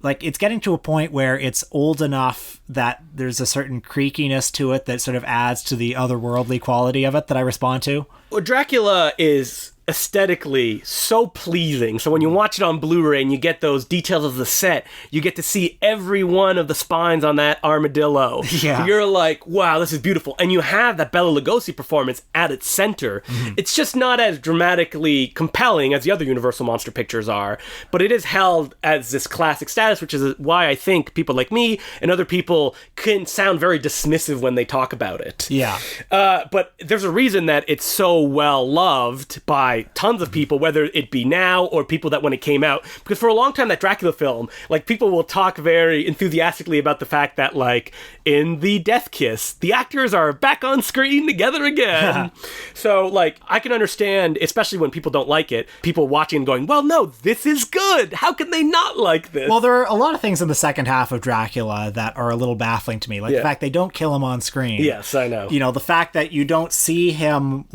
like, it's getting to a point where it's old enough that there's a certain creakiness to it that sort of adds to the otherworldly quality of it that I respond to. Well, Dracula is aesthetically so pleasing. So when you watch it on Blu-ray and you get those details of the set, you get to see every one of the spines on that armadillo. Yeah. You're like, wow, this is beautiful. And you have that Bela Lugosi performance at its center. Mm-hmm. It's just not as dramatically compelling as the other Universal monster pictures are, but it is held as this classic status, which is why I think people like me and other people can sound very dismissive when they talk about it. Yeah. But there's a reason that it's so well loved by tons of people, whether it be now or people that when it came out, because for a long time that Dracula film, like, people will talk very enthusiastically about the fact that, like, in the Death Kiss, the actors are back on screen together again. So, like, I can understand, especially when people don't like it, people watching and going, well, no, this is good, how can they not like this? Well, there are a lot of things in the second half of Dracula that are a little baffling to me, like the fact they don't kill him on screen. Yes, I know. You know, the fact that you don't see him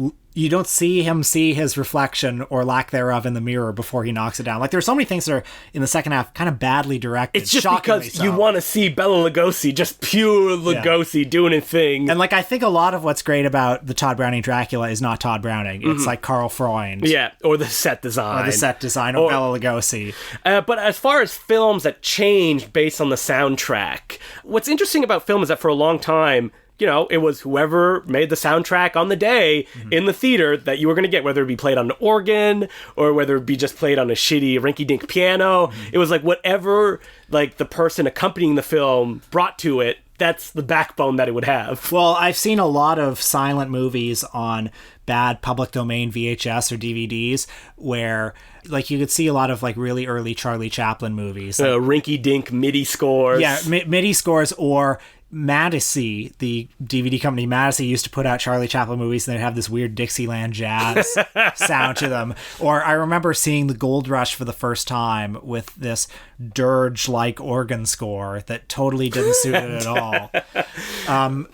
see his reflection or lack thereof in the mirror before he knocks it down. Like, there are so many things that are in the second half kind of badly directed. It's just because you want to see Bela Lugosi, just pure Lugosi doing his thing. And, like, I think a lot of what's great about the Todd Browning Dracula is not Todd Browning. It's like Karl Freund. Yeah, or the set design. Or Bela Lugosi. But as far as films that changed based on the soundtrack, what's interesting about film is that for a long time, you know, it was whoever made the soundtrack on the day in the theater that you were going to get, whether it be played on an organ or whether it be just played on a shitty rinky-dink piano. It was like whatever, like, the person accompanying the film brought to it, that's the backbone that it would have. Well, I've seen a lot of silent movies on bad public domain VHS or DVDs where, like, you could see a lot of, like, really early Charlie Chaplin movies. Like, rinky-dink MIDI scores. Yeah, MIDI scores, or Madison, the DVD company Madison, used to put out Charlie Chaplin movies and they'd have this weird Dixieland jazz sound to them. Or I remember seeing The Gold Rush for the first time with this dirge-like organ score that totally didn't suit it at all.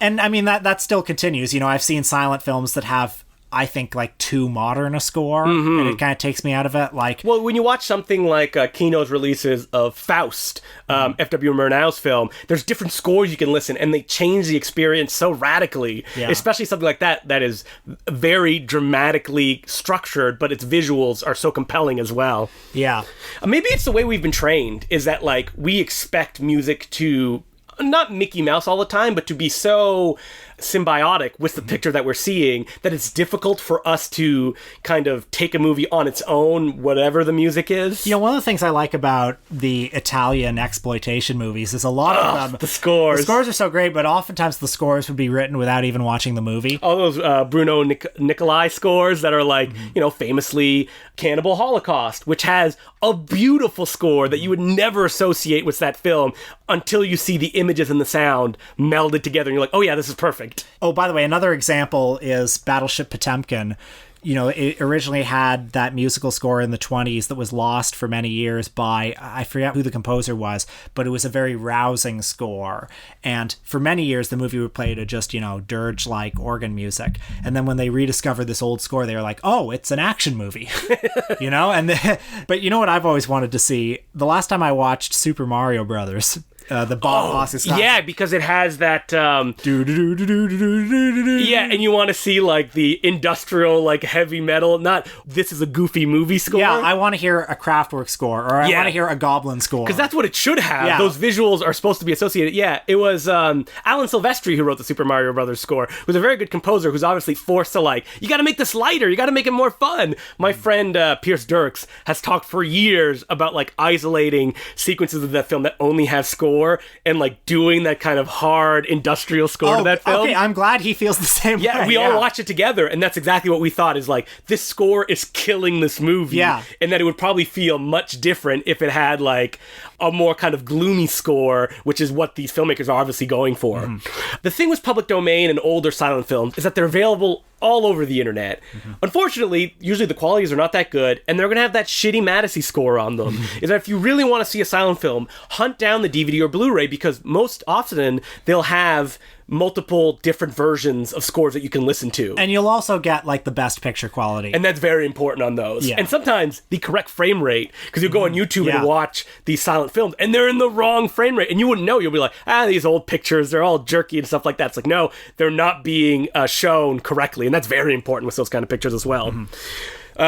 And I mean, that still continues. You know, I've seen silent films that have, I think, like, too modern a score, and it kind of takes me out of it. Like, well, when you watch something like Kino's releases of Faust, F.W. Murnau's film, there's different scores you can listen, and they change the experience so radically. Yeah. Especially something like that is very dramatically structured, but its visuals are so compelling as well. Yeah. Maybe it's the way we've been trained, is that, like, we expect music to not Mickey Mouse all the time, but to be so symbiotic with the picture that we're seeing that it's difficult for us to kind of take a movie on its own, whatever the music is. You know, one of the things I like about the Italian exploitation movies is a lot of them... The scores. The scores are so great, but oftentimes the scores would be written without even watching the movie. All those Bruno Nicolai scores that are like, you know, famously Cannibal Holocaust, which has a beautiful score that you would never associate with that film until you see the images and the sound melded together and you're like, oh yeah, this is perfect. Oh, by the way, another example is Battleship Potemkin. You know, it originally had that musical score in the 1920s that was lost for many years by, I forget who the composer was, but it was a very rousing score. And for many years, the movie would play to just, you know, dirge-like organ music. And then when they rediscovered this old score, they were like, oh, it's an action movie. You know? But you know what I've always wanted to see? The last time I watched Super Mario Brothers... the boss is yeah, because it has that yeah, and you want to see like the industrial, like heavy metal, not this is a goofy movie score. Yeah, I want to hear a Kraftwerk score, or I want to hear a Goblin score, because that's what it should have. Yeah. Those visuals are supposed to be associated. Yeah, it was Alan Silvestri who wrote the Super Mario Brothers score, who's a very good composer who's obviously forced to like, you got to make this lighter, you got to make it more fun. My friend Pierce Dirks has talked for years about like isolating sequences of that film that only have score and like doing that kind of hard industrial score to that film. Okay, I'm glad he feels the same way. Yeah, we all watch it together, and that's exactly what we thought, is like, this score is killing this movie. Yeah. And that it would probably feel much different if it had like a more kind of gloomy score, which is what these filmmakers are obviously going for. Mm-hmm. The thing with public domain and older silent films is that they're available all over the internet. Mm-hmm. Unfortunately, usually the qualities are not that good, and they're going to have that shitty Madison score on them. Is that if you really want to see a silent film, hunt down the DVD or Blu-ray, because most often they'll have multiple different versions of scores that you can listen to. And you'll also get like the best picture quality. And that's very important on those. Yeah. And sometimes the correct frame rate, because you go on YouTube and watch these silent films and they're in the wrong frame rate and you wouldn't know. You'll be like, these old pictures, they're all jerky and stuff like that. It's like, no, they're not being shown correctly. And that's very important with those kind of pictures as well. Mm-hmm.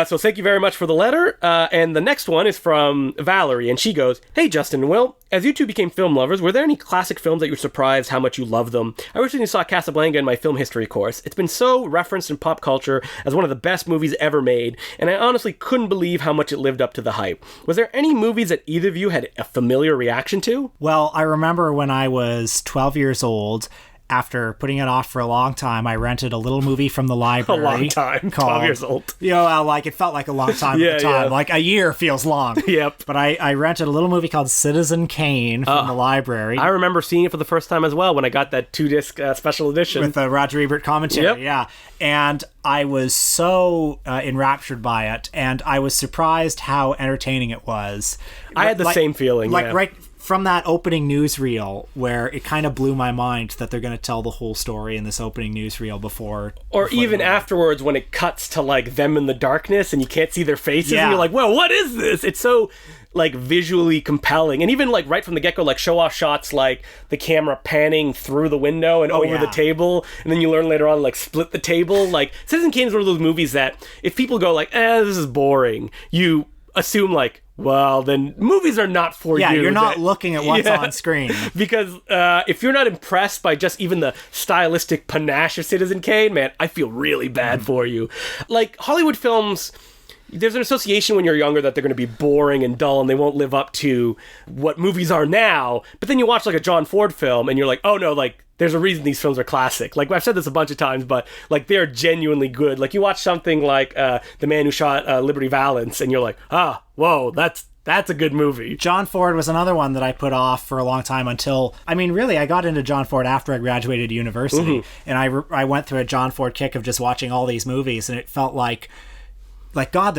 So thank you very much for the letter. And the next one is from Valerie, and she goes, hey, Justin and Will, as you two became film lovers, were there any classic films that you were surprised how much you love them? I recently saw Casablanca in my film history course. It's been so referenced in pop culture as one of the best movies ever made, and I honestly couldn't believe how much it lived up to the hype. Was there any movies that either of you had a familiar reaction to? Well, I remember when I was 12 years old, after putting it off for a long time, I rented a little movie from the library. A long time, 12 years old. You know, like it felt like a long time at the time. Yeah. Like a year feels long. Yep. But I rented a little movie called Citizen Kane from the library. I remember seeing it for the first time as well when I got that 2-disc special edition. With the Roger Ebert commentary, yeah. And I was so enraptured by it, and I was surprised how entertaining it was. I had the same feeling, right from that opening newsreel, where it kind of blew my mind that they're going to tell the whole story in this opening newsreel before even afterwards when it cuts to like them in the darkness and you can't see their faces and you're like, well, what is this? It's so like visually compelling, and even like right from the get-go, like show off shots like the camera panning through the window and over the table, and then you learn later on like split the table. Like Citizen Kane is one of those movies that if people go like, this is boring, you assume like, well, then movies are not for you. Yeah, you're not looking at what's on screen. Because if you're not impressed by just even the stylistic panache of Citizen Kane, man, I feel really bad for you. Like, Hollywood films, there's an association when you're younger that they're going to be boring and dull and they won't live up to what movies are now. But then you watch like a John Ford film and you're like, oh no, like, there's a reason these films are classic. Like, I've said this a bunch of times, but like they're genuinely good. Like, you watch something like The Man Who Shot Liberty Valance and you're like, whoa, that's a good movie. John Ford was another one that I put off for a long time until, I mean, really, I got into John Ford after I graduated university. And I went through a John Ford kick of just watching all these movies, and it felt like God,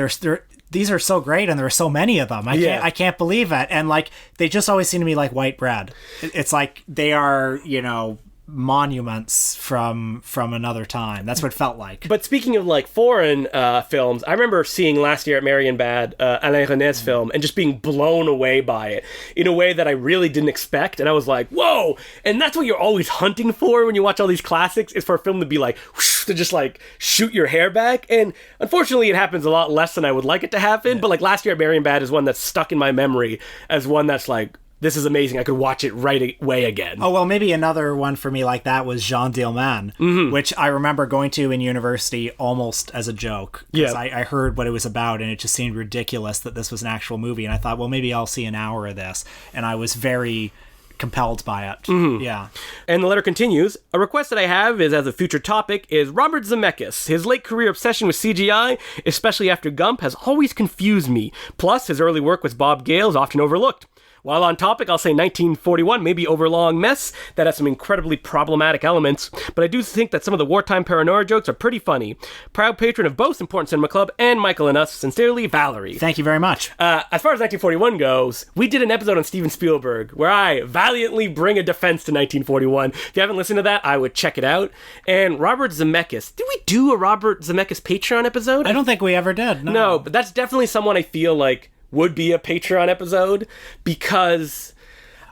these are so great, and there are so many of them. I can't believe it. And like, they just always seem to me like white bread. It's like they are, you know, monuments from another time. That's what it felt like. But speaking of like foreign films, I remember seeing last year at Marienbad Alain René's film and just being blown away by it in a way that I really didn't expect. And I was like, whoa! And that's what you're always hunting for when you watch all these classics, is for a film to be like, whoosh, to just like shoot your hair back. And unfortunately it happens a lot less than I would like it to happen. But like last year at Marienbad is one that's stuck in my memory as one that's like, this is amazing. I could watch it right away again. Oh, well, maybe another one for me like that was Jean Dillman, which I remember going to in university almost as a joke. Because I heard what it was about, and it just seemed ridiculous that this was an actual movie. And I thought, well, maybe I'll see an hour of this. And I was very compelled by it. Yeah. And the letter continues, a request that I have is as a future topic is Robert Zemeckis. His late career obsession with CGI, especially after Gump, has always confused me. Plus, his early work with Bob Gale is often overlooked. While on topic, I'll say 1941 may be overlong mess that has some incredibly problematic elements, but I do think that some of the wartime paranoia jokes are pretty funny. Proud patron of both Important Cinema Club and Michael and Us, sincerely, Valerie. Thank you very much. As far as 1941 goes, we did an episode on Steven Spielberg where I valiantly bring a defense to 1941. If you haven't listened to that, I would check it out. And Robert Zemeckis. Did we do a Robert Zemeckis Patreon episode? I don't think we ever did. No, but that's definitely someone I feel like would be a Patreon episode because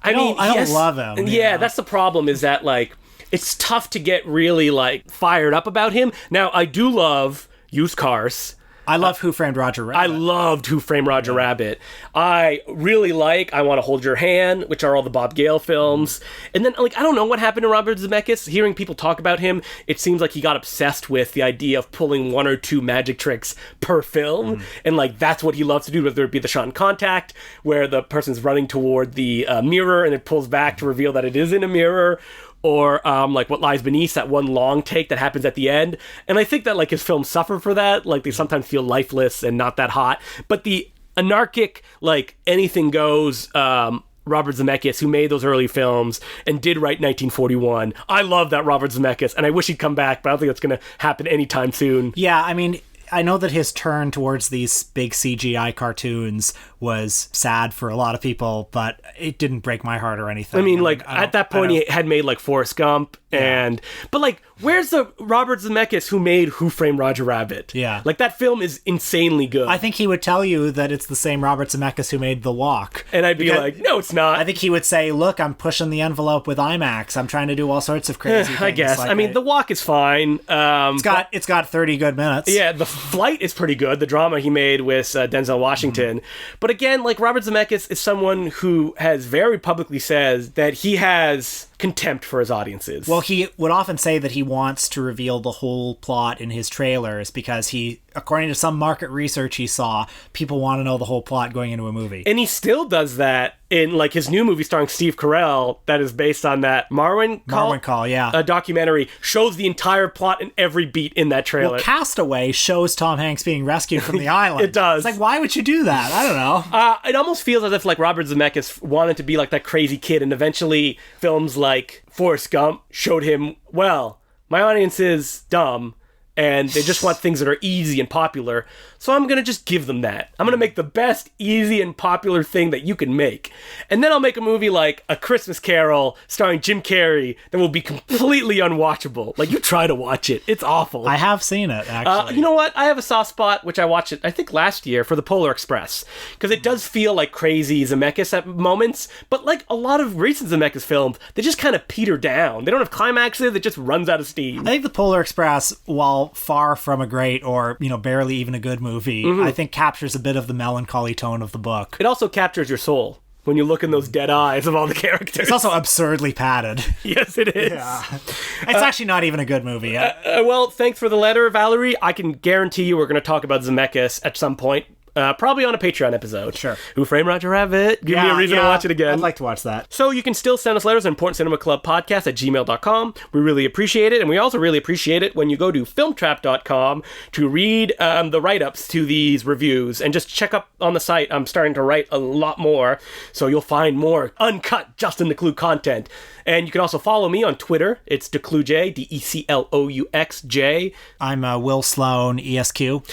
I don't love him. Yeah, that's the problem is that like it's tough to get really like fired up about him. Now I do love used cars. I love Who Framed Roger Rabbit. I loved Who Framed Roger Rabbit. I really like I Want to Hold Your Hand, which are all the Bob Gale films. And then, like, I don't know what happened to Robert Zemeckis. Hearing people talk about him, it seems like he got obsessed with the idea of pulling one or two magic tricks per film. And, like, that's what he loves to do, whether it be the shot in contact, where the person's running toward the mirror and it pulls back to reveal that it is in a mirror, or like What Lies Beneath, that one long take that happens at the end. And I think that like his films suffer for that. Like they sometimes feel lifeless and not that hot. But the anarchic, like anything goes, Robert Zemeckis, who made those early films and did write 1941. I love that Robert Zemeckis, and I wish he'd come back, but I don't think that's going to happen anytime soon. Yeah, I mean, I know that his turn towards these big CGI cartoons was sad for a lot of people, but it didn't break my heart or anything. I mean, like, at that point, he had made, like, Forrest Gump, and... But, like, where's the Robert Zemeckis who made Who Framed Roger Rabbit? Yeah. Like, that film is insanely good. I think he would tell you that it's the same Robert Zemeckis who made The Walk. And I'd be like, no, it's not. I think he would say, look, I'm pushing the envelope with IMAX. I'm trying to do all sorts of crazy things. I guess. Like, I mean, The Walk is fine. It's got 30 good minutes. Yeah, The Flight is pretty good, the drama he made with Denzel Washington. But again, like, Robert Zemeckis is someone who has very publicly says that he has contempt for his audiences. Well, he would often say that he wants to reveal the whole plot in his trailers because he, according to some market research he saw, people want to know the whole plot going into a movie. And he still does that in like his new movie starring Steve Carell that is based on that Marwen Call, yeah. A documentary, shows the entire plot and every beat in that trailer. Well, Castaway shows Tom Hanks being rescued from the island. It does. It's like, why would you do that? I don't know. It almost feels as if like Robert Zemeckis wanted to be like that crazy kid, and eventually films like Forrest Gump showed him, well, my audience is dumb and they just want things that are easy and popular, so I'm going to just give them that. I'm going to make the best, easy, and popular thing that you can make. And then I'll make a movie like A Christmas Carol starring Jim Carrey that will be completely unwatchable. Like, you try to watch it. It's awful. I have seen it, actually. You know what? I have a soft spot, which I watched it, I think, last year for The Polar Express, because it does feel like crazy Zemeckis at moments, but like a lot of recent Zemeckis films, they just kind of peter down. They don't have climaxes. It just runs out of steam. I think The Polar Express, while far from a great or, barely even a good movie, I think captures a bit of the melancholy tone of the book. It also captures your soul when you look in those dead eyes of all the characters. It's also absurdly padded. Yes, it is. Yeah. It's actually not even a good movie. Well, thanks for the letter, Valerie. I can guarantee you we're going to talk about Zemeckis at some point. Probably on a Patreon episode. Sure. Who Framed Roger Rabbit? Give me a reason to watch it again. I'd like to watch that. So you can still send us letters at importantcinemaclubpodcast@gmail.com. We really appreciate it, and we also really appreciate it when you go to filmtrap.com to read the write-ups to these reviews, and just check up on the site. I'm starting to write a lot more, so you'll find more uncut Justin DeClue content. And you can also follow me on Twitter. It's DeClueJ, DeClouxJ. I'm Will Sloan, ESQ. You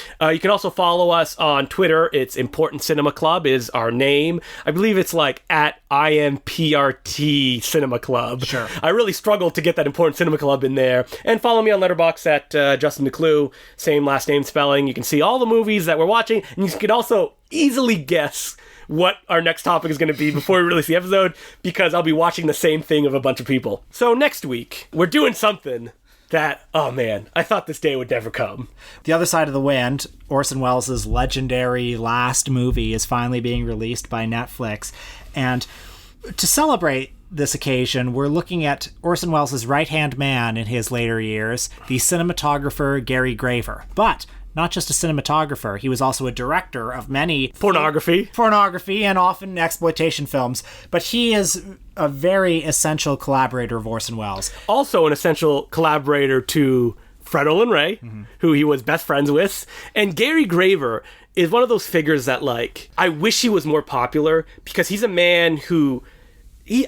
can also follow us on Twitter. It's Important Cinema Club is our name. I believe it's like at IMPRT Cinema Club. Sure. I really struggled to get that Important Cinema Club in there. And follow me on Letterboxd at Justin DeClue. Same last name spelling. You can see all the movies that we're watching. And you can also easily guess what our next topic is going to be before we release the episode, because I'll be watching the same thing of a bunch of people. So next week, we're doing something that, oh man, I thought this day would never come. The Other Side of the Wind, Orson Welles' legendary last movie, is finally being released by Netflix. And to celebrate this occasion, we're looking at Orson Welles' right-hand man in his later years, the cinematographer Gary Graver. But not just a cinematographer, he was also a director of many pornography and often exploitation films. But he is a very essential collaborator of Orson Welles. Also an essential collaborator to Fred Olen Ray, who he was best friends with. And Gary Graver is one of those figures that, like, I wish he was more popular, because he's a man who...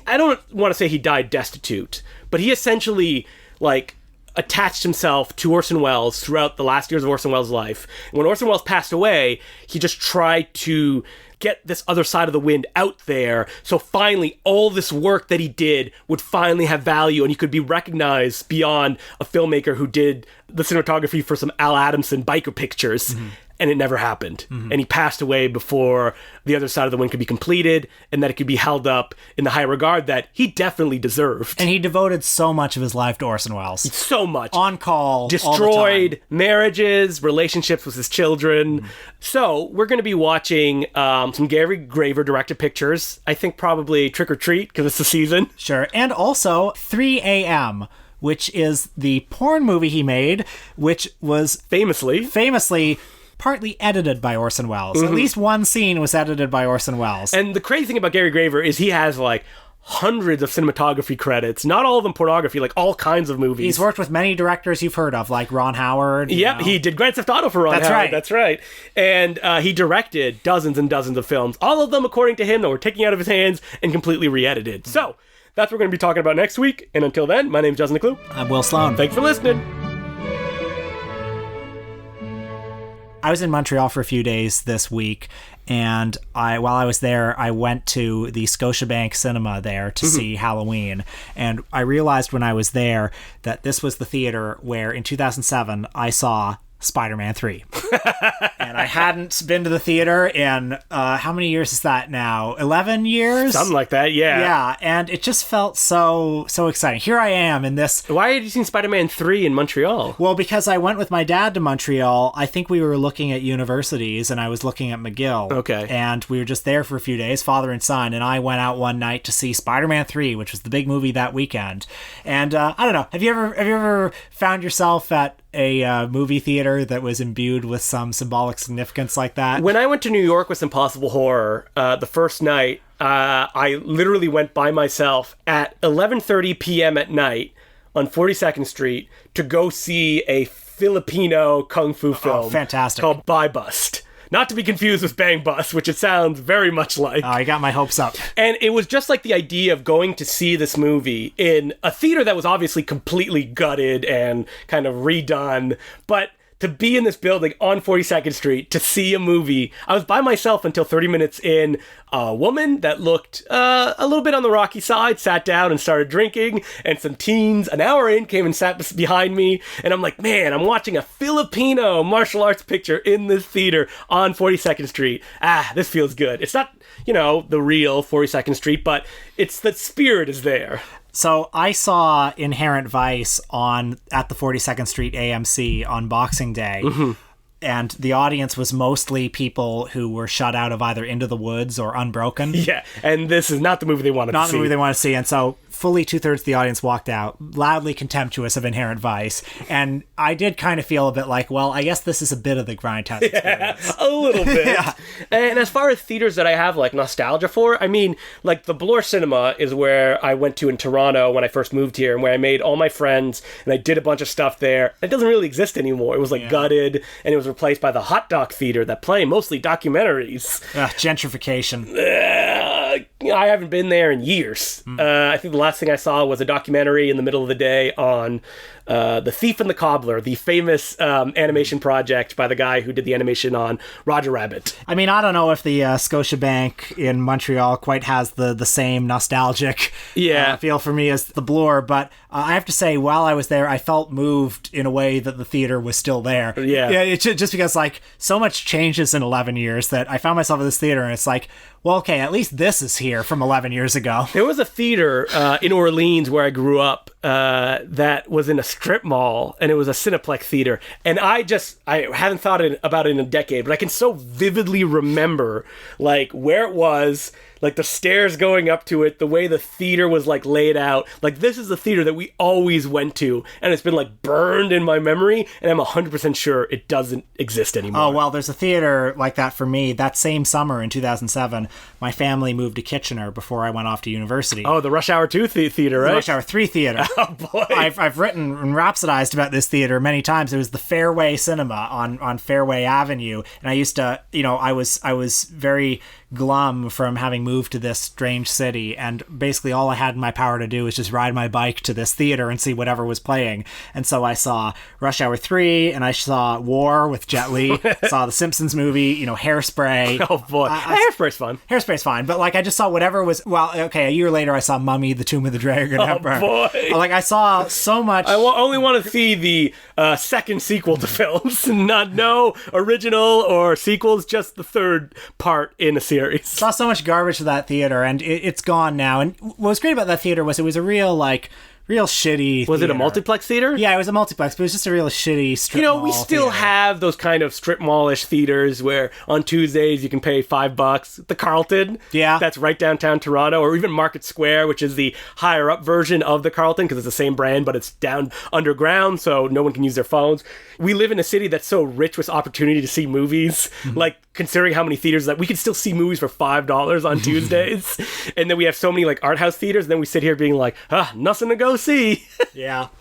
I don't want to say he died destitute, but he essentially, like, attached himself to Orson Welles throughout the last years of Orson Welles' life. And when Orson Welles passed away, he just tried to get this other side of the wind out there, so finally all this work that he did would finally have value, and he could be recognized beyond a filmmaker who did the cinematography for some Al Adamson biker pictures. And it never happened. And he passed away before the other side of the wind could be completed, and that it could be held up in the high regard that he definitely deserved. And he devoted so much of his life to Orson Welles. So much. On call, destroyed all the time. Marriages, relationships with his children. So we're going to be watching some Gary Graver directed pictures. I think probably Trick or Treat, because it's the season. Sure. And also 3 a.m., which is the porn movie he made, which was famously partly edited by Orson Welles. At least one scene was edited by Orson Welles. And the crazy thing about Gary Graver is he has, like, hundreds of cinematography credits, not all of them pornography, like all kinds of movies. He's worked with many directors you've heard of, like Ron Howard. Yep, he did Grand Theft Auto for Ron Howard. That's right. And he directed dozens and dozens of films, all of them, according to him, that were taken out of his hands and completely re-edited. So, that's what we're going to be talking about next week. And until then, my name's Justin DeClue. I'm Will Sloan. Thanks for listening. I was in Montreal for a few days this week, and while I was there, I went to the Scotiabank Cinema there to see Halloween. And I realized when I was there that this was the theater where, in 2007, I saw Spider-Man 3. And I hadn't been to the theater in, how many years is that now? 11 years? Something like that, yeah. Yeah, and it just felt so exciting. Here I am in this... Why had you seen Spider-Man 3 in Montreal? Well, because I went with my dad to Montreal. I think we were looking at universities, and I was looking at McGill. Okay. And we were just there for a few days, father and son, and I went out one night to see Spider-Man 3, which was the big movie that weekend. And, I don't know, have you ever found yourself at a movie theater that was imbued with some symbolic significance like that? When I went to New York with Impossible Horror, the first night, I literally went by myself at 11:30 p.m. at night on 42nd Street to go see a Filipino kung fu film. Fantastic. Called Bye Bust. Not to be confused with Bang Bus, which it sounds very much like. I got my hopes up. And it was just like the idea of going to see this movie in a theater that was obviously completely gutted and kind of redone, but to be in this building on 42nd Street to see a movie. I was by myself until 30 minutes in. A woman that looked a little bit on the rocky side sat down and started drinking, and some teens an hour in came and sat behind me, and I'm like, man, I'm watching a Filipino martial arts picture in this theater on 42nd Street. This feels good. It's not, the real 42nd Street, but it's the spirit is there. So I saw Inherent Vice at the 42nd Street AMC on Boxing Day. And the audience was mostly people who were shut out of either Into the Woods or Unbroken. Yeah, and this is not the movie they wanted to see. Not the movie they wanted to see, and so fully 2/3 of the audience walked out, loudly contemptuous of Inherent Vice. And I did kind of feel a bit like, well, I guess this is a bit of the Grindhouse experience. Yeah, a little bit. Yeah. And as far as theaters that I have, like, nostalgia for, I mean, like, the Bloor Cinema is where I went to in Toronto when I first moved here, and where I made all my friends, and I did a bunch of stuff there. It doesn't really exist anymore. It was, like, gutted, and it was replaced by the Hot Doc Theater that play mostly documentaries. Gentrification. I haven't been there in years. I think the last thing I saw was a documentary in the middle of the day on The Thief and the Cobbler, the famous animation project by the guy who did the animation on Roger Rabbit. I mean, I don't know if the Scotiabank in Montreal quite has the same nostalgic feel for me as the Bloor, but I have to say, while I was there, I felt moved in a way that the theater was still there. Yeah, it's just because, like, so much changes in 11 years that I found myself at this theater, and it's like, well, okay, at least this is here from 11 years ago. There was a theater in Orleans where I grew up that was in a strip mall, and it was a Cineplex theater. And I haven't thought about it in a decade, but I can so vividly remember like where it was, like the stairs going up to it, the way the theater was like laid out. Like this is the theater that we always went to, and it's been like burned in my memory, and I'm 100% sure it doesn't exist anymore. Oh, well, there's a theater like that for me. That same summer in 2007, my family moved to Kitchener before I went off to university. Oh, the Rush Hour 2 theater, right? The Rush Hour 3 theater. Oh, boy. I've written and rhapsodized about this theater many times. It was the Fairway Cinema on Fairway Avenue, and I used to, I was very glum from having moved to this strange city, and basically all I had in my power to do was just ride my bike to this theater and see whatever was playing. And so I saw Rush Hour 3, and I saw War with Jet Li, saw the Simpsons movie, Hairspray. Oh boy, Hairspray's fun. Hairspray's fine, but like I just saw whatever was, a year later I saw Mummy, The Tomb of the Dragon Emperor. Oh boy. Like I saw so much. I only want to see the second sequel to films, no original or sequels, just the third part in a series. Saw so much garbage to that theater, and it's gone now. And what was great about that theater was it was a real shitty Was theater. it a multiplex theater? Yeah, it was a multiplex, but it was just a real shitty strip mall we still theater. have those kind of strip mallish theaters where on Tuesdays you can pay $5. The Carlton, Yeah. that's right downtown Toronto, or even Market Square, which is the higher up version of the Carlton because it's the same brand, but it's down underground, so no one can use their phones. We live in a city that's so rich with opportunity to see movies, like considering how many theaters that we can still see movies for $5 on Tuesdays, and then we have so many like art house theaters, and then we sit here being like, nothing to go see. Yeah.